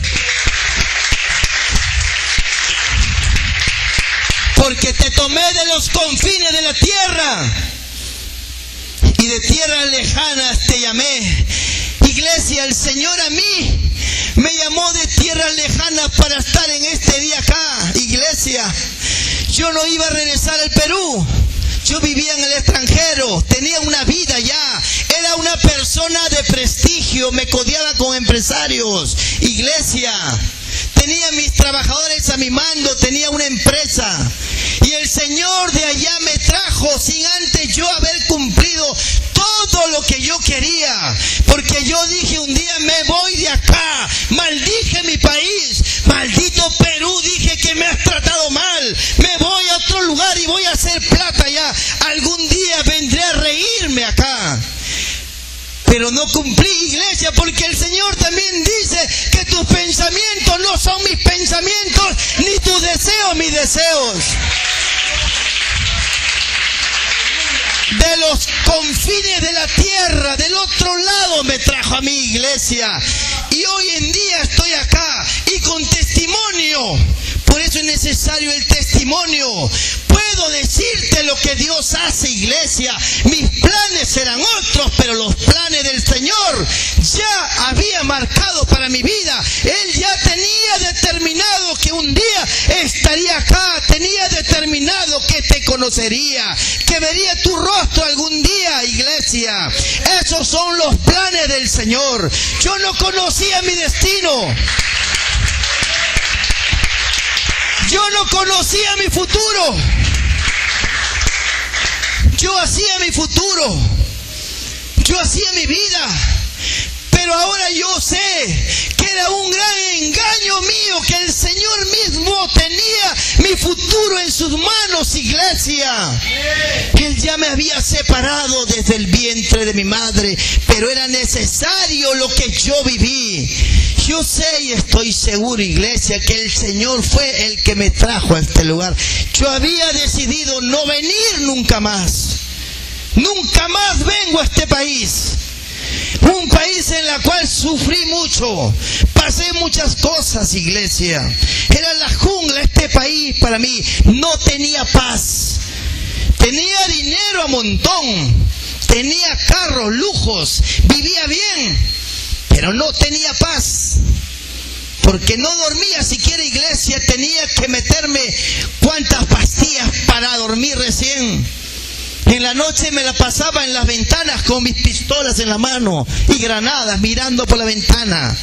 Porque te tomé de los confines de la tierra y de tierras lejanas te llamé. Iglesia, el Señor a mí me llamó de tierras lejanas para estar en este día acá. Iglesia, yo no iba a regresar al Perú. Yo vivía en el extranjero, tenía una vida ya, era una persona de prestigio, me codeaba con empresarios. Iglesia, tenía mis trabajadores a mi mando, tenía una empresa. Y el Señor de allá me trajo sin antes yo haber cumplido todo lo que yo quería. Porque yo dije un día, me voy de acá, maldije mi país, maldito Perú, dije que me has tratado mal, me voy a otro lugar y voy a hacer plata ya, algún día vendré a reírme acá. Pero no cumplí, iglesia, porque el Señor también dice que tus pensamientos no son mis pensamientos, ni tus deseos mis deseos. De los confines de la tierra, del otro lado me trajo a mi iglesia. Y hoy en día estoy acá y con testimonio. Por eso es necesario el testimonio. Puedo decirte lo que Dios hace, iglesia. Mis planes eran otros, pero los planes del Señor ya había marcado para mi vida. Él ya tenía determinado que un día estaría acá. Tenía determinado que te conocería, que vería tu rostro algún día, iglesia. Esos son los planes del Señor. Yo no conocía mi destino. Yo no conocía mi futuro. Yo hacía mi futuro. Yo hacía mi vida. Pero ahora yo sé que era un gran engaño mío, que el Señor mismo tenía mi futuro en sus manos, iglesia. Él ya me había separado desde el vientre de mi madre, pero era necesario lo que yo viví. Yo sé y estoy seguro, iglesia, que el Señor fue el que me trajo a este lugar. Yo había decidido no venir nunca más. Nunca más vengo a este país. Un país en el cual sufrí mucho, pasé muchas cosas, iglesia. Era la jungla este país para mí, no tenía paz. Tenía dinero a montón, tenía carros, lujos, vivía bien, pero no tenía paz. Porque no dormía siquiera, iglesia, tenía que meterme cuantas pastillas para dormir recién. En la noche me la pasaba en las ventanas con mis pistolas en la mano y granadas mirando por la ventana.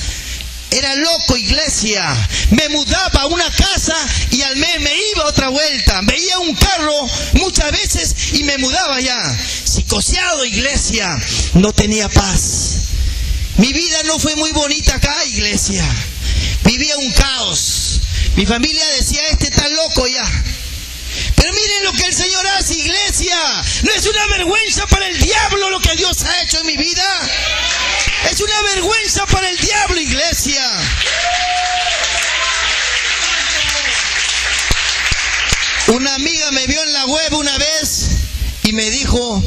Era loco, iglesia. Me mudaba a una casa y al mes me iba a otra vuelta. Veía un carro muchas veces y me mudaba ya. Psicoseado, iglesia. No tenía paz. Mi vida no fue muy bonita acá, iglesia. Vivía un caos. Mi familia decía, este está loco ya. Pero miren lo que el Señor hace, iglesia. No es una vergüenza para el diablo lo que Dios ha hecho en mi vida. Es una vergüenza para el diablo, iglesia. Una amiga me vio en la web una vez y me dijo,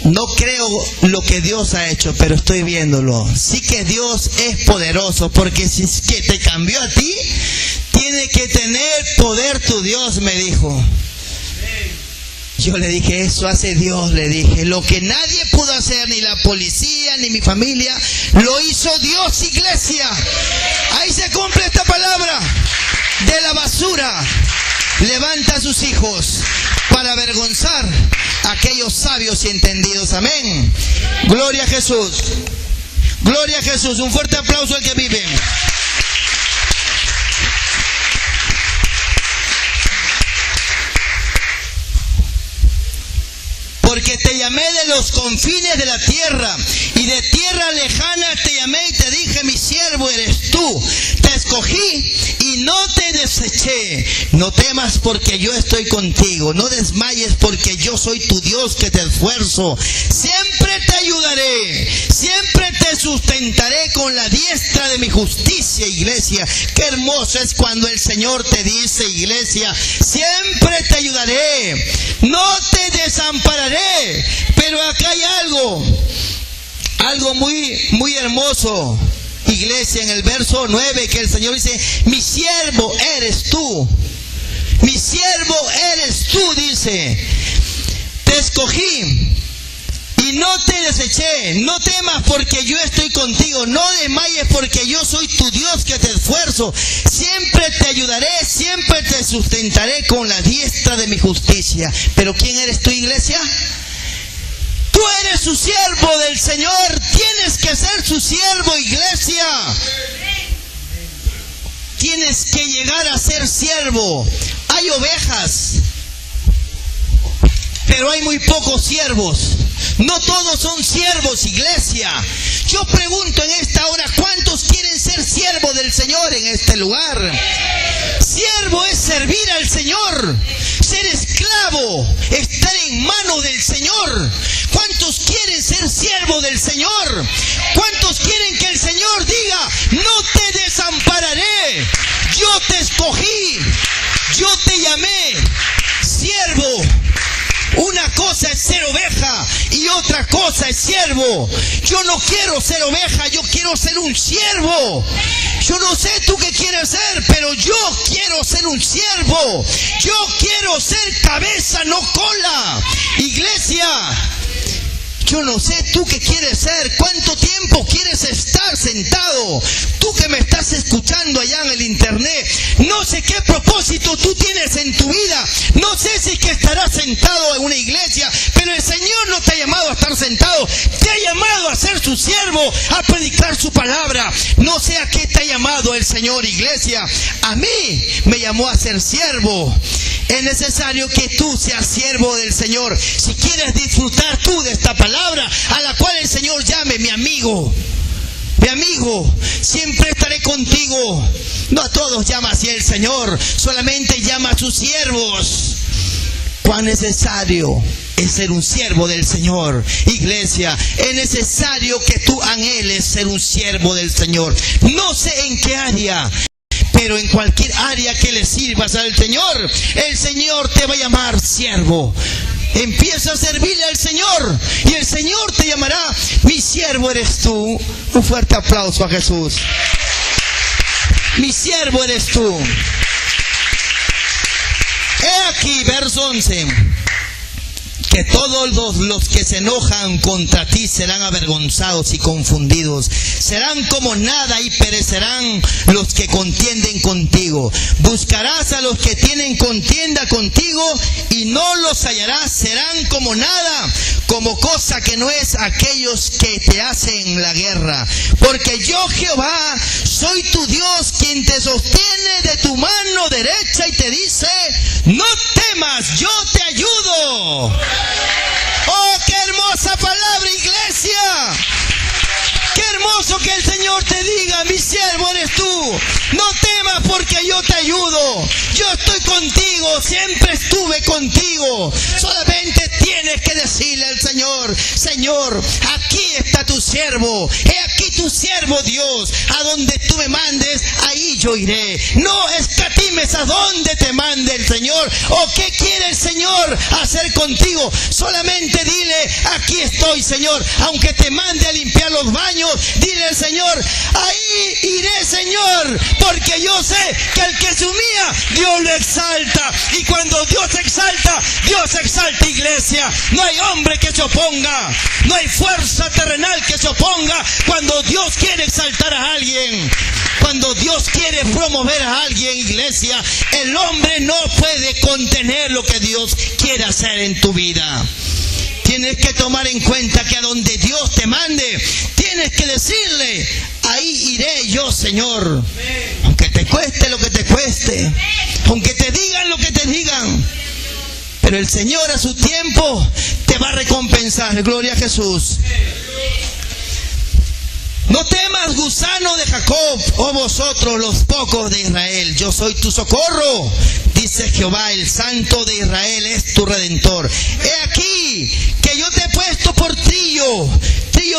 no creo lo que Dios ha hecho, pero estoy viéndolo. Sí que Dios es poderoso, porque si es que te cambió a ti, tiene que tener poder tu Dios, me dijo. Yo le dije, eso hace Dios, le dije. Lo que nadie pudo hacer, ni la policía, ni mi familia, lo hizo Dios, iglesia. Ahí se cumple esta palabra. De la basura levanta a sus hijos para avergonzar a aquellos sabios y entendidos. Amén. Gloria a Jesús. Gloria a Jesús. Un fuerte aplauso al que vive. porque te llamé de los confines de la tierra, y de tierra lejana te llamé y te dije, mi siervo eres tú. Te escogí y no te deseché. No temas porque yo estoy contigo. No desmayes porque yo soy tu Dios que te esfuerzo. Siempre te ayudaré. Siempre te sustentaré con la diestra de mi justicia, iglesia. Qué hermoso es cuando el Señor te dice, iglesia, siempre te ayudaré. No te desampararé. Pero acá hay algo muy hermoso, iglesia, en el verso 9, que el Señor dice, mi siervo eres tú. Mi siervo eres tú, dice. Te escogí y no te deseché. No temas porque yo estoy contigo. No desmayes porque yo soy tu Dios que te esfuerzo. Siempre te ayudaré, siempre te sustentaré con la diestra de mi justicia. Pero ¿quién eres tú, iglesia? Tú eres su siervo del Señor. Tienes que ser su siervo, iglesia. Tienes que llegar a ser siervo. Hay ovejas, pero hay muy pocos siervos. No todos son siervos, iglesia. Yo pregunto en esta hora, ¿cuántos quieren ser siervos del Señor en este lugar? Siervo es servir al Señor. Ser esclavo, estar en manos del Señor. ¿Cuántos quieren ser siervos del Señor? ¿Cuántos quieren que el Señor diga, no te desampararé? Yo te escogí, yo te llamé siervo. Una cosa es ser oveja y otra cosa es siervo. Yo no quiero ser oveja, yo quiero ser un siervo. Yo no sé tú qué quieres ser, pero yo quiero ser un siervo. Yo quiero ser cabeza, no cola. Iglesia, yo no sé tú qué quieres ser, cuánto tiempo quieres estar sentado. Tú que me estás escuchando allá en el internet, no sé qué propósito tú tienes en tu vida. No sé si que estarás sentado en una iglesia, pero el Señor no te ha llamado a estar sentado. Te ha llamado a ser su siervo, a predicar su palabra. No sé a qué te ha llamado el Señor, iglesia. A mí me llamó a ser siervo. Es necesario que tú seas siervo del Señor. Si quieres disfrutar tú de esta palabra, a la cual el Señor llame, mi amigo, siempre estaré contigo. No a todos llama así el Señor, solamente llama a sus siervos. Cuán necesario es ser un siervo del Señor, iglesia. Es necesario que tú anheles ser un siervo del Señor. No sé en qué área, pero en cualquier área que le sirvas al Señor, el Señor te va a llamar siervo. Empieza a servirle al Señor y el Señor te llamará, mi siervo eres tú. Un fuerte aplauso a Jesús. Mi siervo eres tú. He aquí, verso 11. Que todos los que se enojan contra ti serán avergonzados y confundidos. Serán como nada y perecerán los que contienden contigo. Buscarás a los que tienen contienda contigo y no los hallarás. Serán como nada, como cosa que no es aquellos que te hacen la guerra. Porque yo, Jehová, soy tu Dios, quien te sostiene de tu mano derecha y te dice, no temas, yo te ayudo. ¡Oh, qué hermosa palabra, iglesia! ¡Qué hermoso que el Señor te diga, mi siervo eres tú! No temas porque yo te ayudo. Yo estoy contigo, siempre estuve contigo. Solamente tienes que decirle al Señor, Señor, aquí está tu siervo. He aquí tu siervo, Dios. A donde tú me mandes, ahí yo iré. No escatimes a donde te mande el Señor. ¿O qué quiere el Señor hacer contigo? Solamente dile, aquí estoy, Señor. Aunque te mande a limpiar los baños, dile al Señor, ahí iré, Señor, porque yo sé que el que se humilla, Dios lo exalta. Y cuando Dios exalta, iglesia. No hay hombre que se oponga, no hay fuerza terrenal que se oponga cuando Dios quiere exaltar a alguien. Cuando Dios quiere promover a alguien, iglesia, el hombre no puede contener lo que Dios quiere hacer en tu vida. Tienes que tomar en cuenta que a donde Dios te mande, tienes que decirle, ahí iré yo, Señor. Aunque te cueste lo que te cueste, aunque te digan lo que te digan, Pero el Señor a su tiempo te va a recompensar. Gloria a Jesús. No temas, gusano de Jacob, oh vosotros los pocos de Israel, yo soy tu socorro, dice Jehová, el Santo de Israel es tu Redentor. He aquí que yo te he puesto por trillo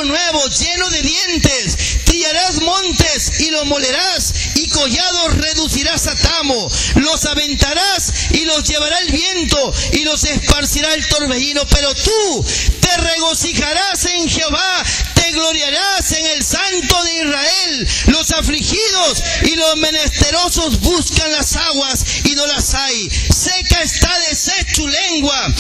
nuevo, lleno de dientes. Trillarás montes y los molerás, y collados reducirás a tamo. Los aventarás y los llevará el viento, y los esparcirá el torbellino. Pero tú te regocijarás en Jehová, te gloriarás en el Santo de Israel. Los afligidos y los menesterosos buscan las aguas y no las hay. Seca está de tu lengua.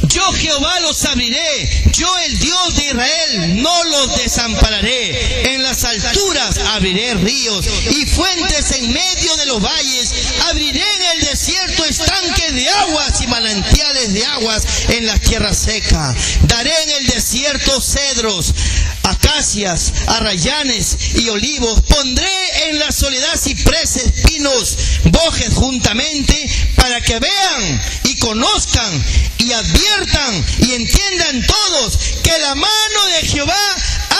Yo Jehová los abriré, yo el Dios de Israel no los desampararé. En las alturas abriré ríos y fuentes en medio de los valles. Abriré en el desierto estanques de aguas y manantiales de aguas en la tierra seca. Daré en el desierto cedros, acacias, arrayanes y olivos. Pondré en la soledad cipreses, pinos, bojes juntamente, para que vean y conozcan y adviertan y entiendan todos que la mano de Jehová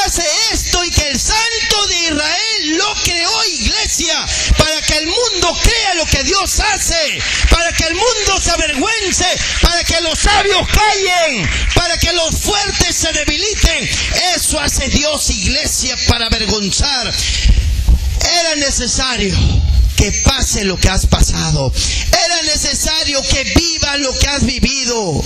hace esto, y que el Santo de Israel lo creó, iglesia, para que el mundo crea lo que Dios hace, para que el mundo se avergüence, para que los sabios callen, para que los fuertes se debiliten. Eso hace Dios, iglesia, para avergonzar. Era necesario que pase lo que has pasado. Era necesario que vivas lo que has vivido.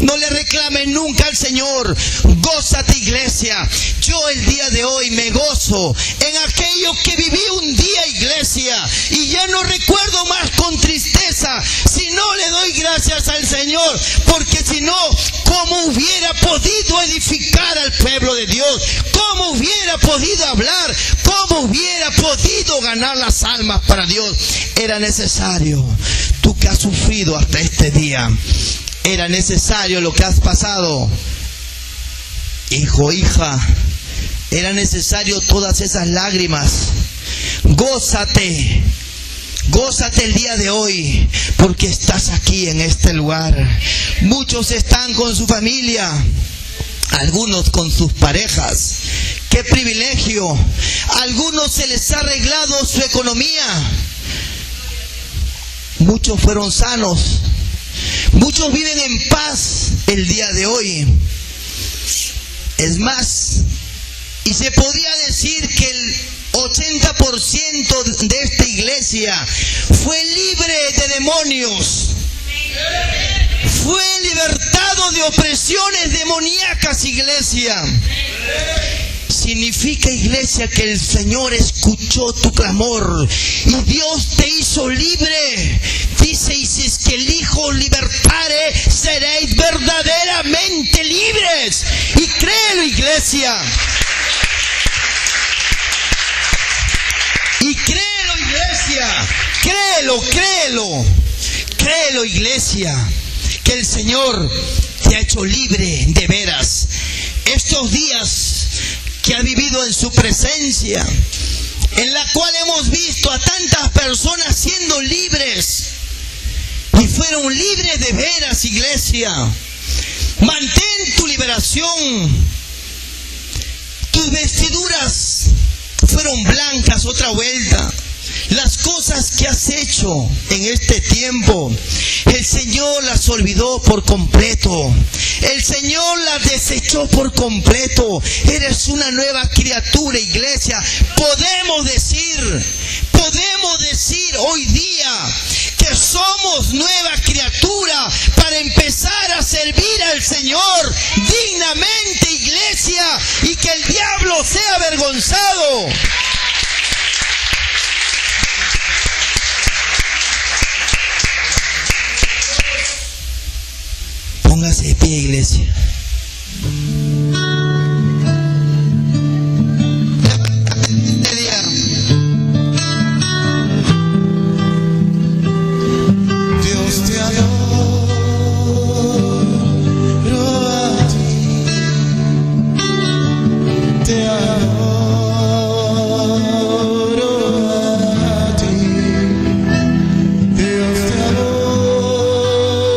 No le reclames nunca al Señor. Gózate, iglesia. Yo el día de hoy me gozo en aquello que viví un día, iglesia, y ya no recuerdo más con tristeza, si no le doy gracias al Señor, porque si no, ¿cómo hubiera podido edificar al pueblo de Dios? ¿Cómo hubiera podido hablar? ¿Cómo hubiera podido ganar las almas para Dios? Era necesario. Tú que has sufrido hasta este día, era necesario lo que has pasado. Hijo, hija, era necesario todas esas lágrimas. Gózate. Gózate el día de hoy, porque estás aquí en este lugar. Muchos están con su familia, algunos con sus parejas. ¡Qué privilegio! A algunos se les ha arreglado su economía. Muchos fueron sanos. Muchos viven en paz el día de hoy. Es más, y se podría decir que el 80% de esta iglesia fue libre de demonios. Fue libertado de opresiones demoníacas, iglesia. Significa, iglesia, que el Señor escuchó tu clamor y Dios te hizo libre. Dice, y si es que el Hijo os libertare, seréis verdaderamente libres. Y créelo, iglesia. Y créelo, iglesia. Créelo, iglesia, que el Señor te ha hecho libre de veras. Estos días que ha vivido en su presencia, en la cual hemos visto a tantas personas siendo libres, y fueron libres de veras, iglesia. Mantén tu liberación. Tus vestiduras fueron blancas otra vuelta. Las cosas que has hecho en este tiempo, el Señor las olvidó por completo. El Señor las desechó por completo. Eres una nueva criatura, iglesia. Podemos decir hoy día que somos nueva criatura para empezar a servir al Señor dignamente, iglesia, y que el diablo sea avergonzado. Póngase de pie, iglesia. Dios te adoro a ti, te adoro a ti, Dios te adoro.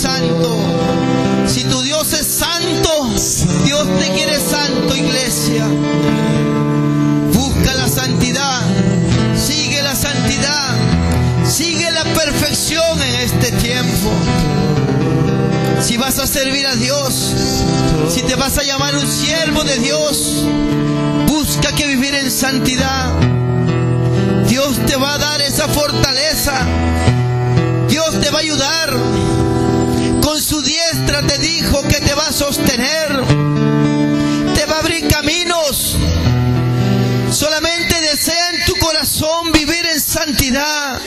santo. Si tu Dios es santo, Dios te quiere santo, iglesia. Busca la santidad, sigue la santidad, sigue la perfección en este tiempo. Si vas a servir a Dios, si te vas a llamar un siervo de Dios, busca que vivir en santidad. Dios te va a dar esa fortaleza. Dios te va a ayudar. Con su diestra te dijo que te va a sostener. Te va a abrir caminos. Solamente desea en tu corazón vivir en santidad.